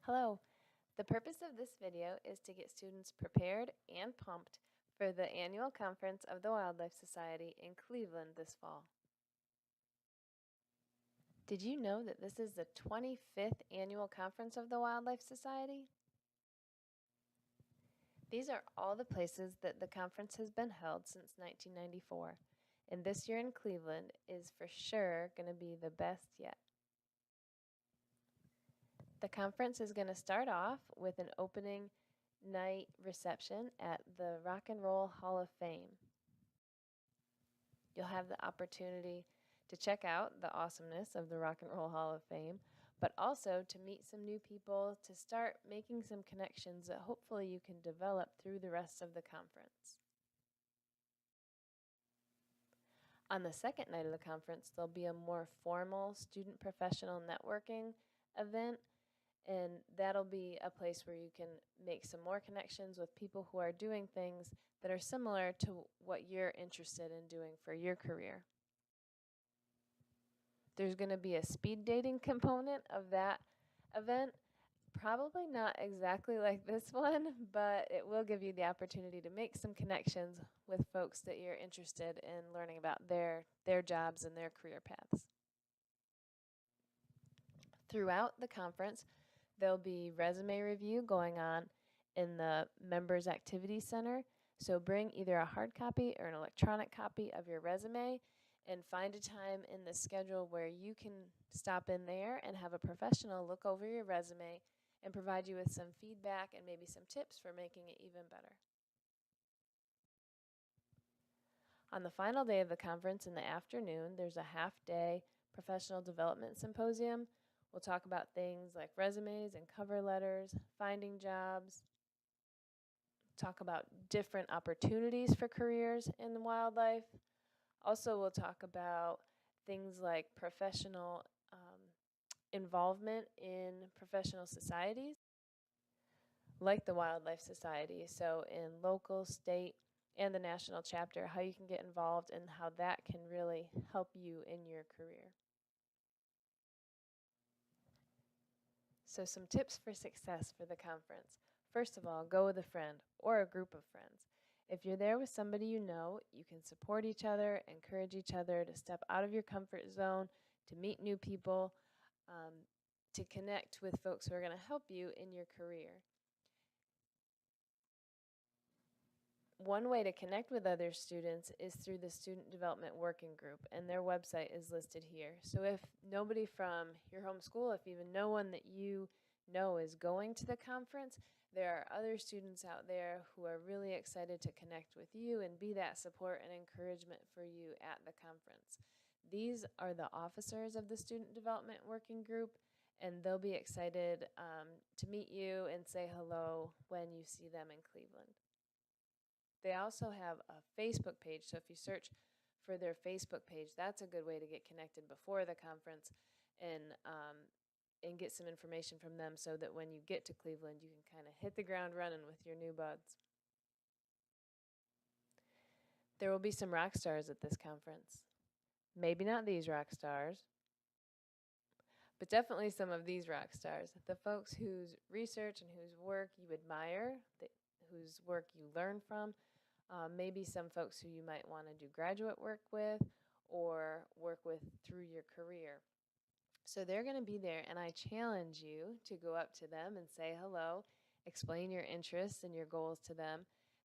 Hello. The purpose of this video is to get students prepared and pumped for the annual conference of the Wildlife Society in Cleveland this fall. Did you know that this is the 25th annual conference of the Wildlife Society? These are all the places that the conference has been held since 1994, and this year in Cleveland is for sure going to be the best yet. The conference is going to start off with an opening night reception at the Rock and Roll Hall of Fame. You'll have the opportunity to check out the awesomeness of the Rock and Roll Hall of Fame, but also to meet some new people, to start making some connections that hopefully you can develop through the rest of the conference. On the second night of the conference, there'll be a more formal student professional networking event, and that'll be a place where you can make some more connections with people who are doing things that are similar to what you're interested in doing for your career. There's going to be a speed dating component of that event. Probably not exactly like this one, but it will give you the opportunity to make some connections with folks that you're interested in learning about their jobs and their career paths. Throughout the conference, there'll be resume review going on in the Members Activity Center. So bring either a hard copy or an electronic copy of your resume and find a time in the schedule where you can stop in there and have a professional look over your resume and provide you with some feedback and maybe some tips for making it even better. On the final day of the conference in the afternoon, there's a half-day professional development symposium. We'll talk about things like resumes and cover letters, finding jobs, talk about different opportunities for careers in wildlife. Also, we'll talk about things like professional involvement in professional societies, like the Wildlife Society, so in local, state, and the national chapter, how you can get involved and how that can really help you in your career. So some tips for success for the conference. First of all, go with a friend or a group of friends. If you're there with somebody you know, you can support each other, encourage each other to step out of your comfort zone, to meet new people, to connect with folks who are going to help you in your career. One way to connect with other students is through the Student Development Working Group, and their website is listed here. So if nobody from your home school, if even no one that you know is going to the conference, there are other students out there who are really excited to connect with you and be that support and encouragement for you at the conference. These are the officers of the Student Development Working Group, and they'll be excited to meet you and say hello when you see them in Cleveland. They also have a Facebook page, so if you search for their Facebook page, that's a good way to get connected before the conference and get some information from them so that when you get to Cleveland, you can kind of hit the ground running with your new buds. There will be some rock stars at this conference. Maybe not these rock stars, but definitely some of these rock stars. The folks whose research and whose work you admire, whose work you learn from, maybe some folks who you might want to do graduate work with or work with through your career. So they're going to be there, and I challenge you to go up to them and say hello, explain your interests and your goals to them.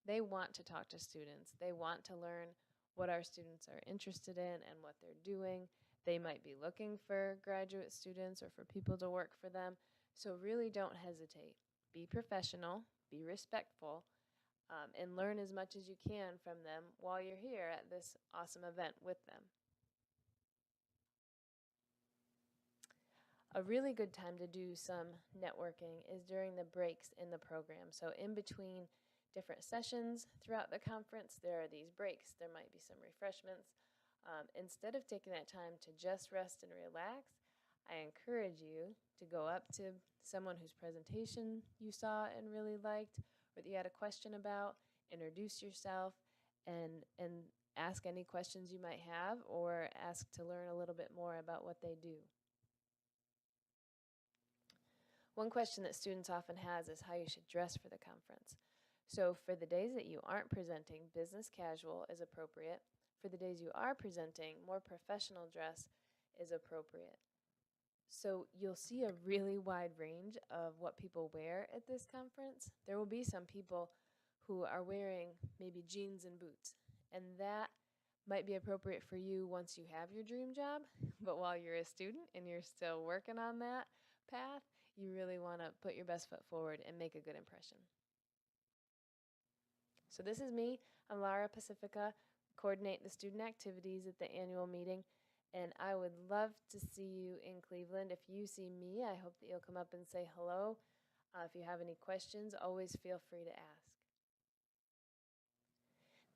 They want to talk to students. They want to learn what our students are interested in and what they're doing. They might be looking for graduate students or for people to work for them. So really don't hesitate. Be professional, be respectful, and learn as much as you can from them while you're here at this awesome event with them. A really good time to do some networking is during the breaks in the program. So in between different sessions throughout the conference, there are these breaks. There might be some refreshments. Instead of taking that time to just rest and relax, I encourage you to go up to someone whose presentation you saw and really liked, or that you had a question about, introduce yourself, and ask any questions you might have, or ask to learn a little bit more about what they do. One question that students often has is how you should dress for the conference. So for the days that you aren't presenting, business casual is appropriate. For the days you are presenting, more professional dress is appropriate. So you'll see a really wide range of what people wear at this conference. There will be some people who are wearing maybe jeans and boots, and that might be appropriate for you once you have your dream job. But while you're a student and you're still working on that path, you really want to put your best foot forward and make a good impression. So this is me. I'm Lara Pacifica, coordinate the student activities at the annual meeting, and I would love to see you in Cleveland. If you see me, I hope that you'll come up and say hello. If you have any questions, always feel free to ask.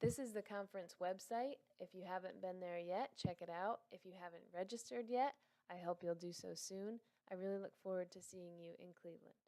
This is the conference website. If you haven't been there yet, check it out. If you haven't registered yet, I hope you'll do so soon. I really look forward to seeing you in Cleveland.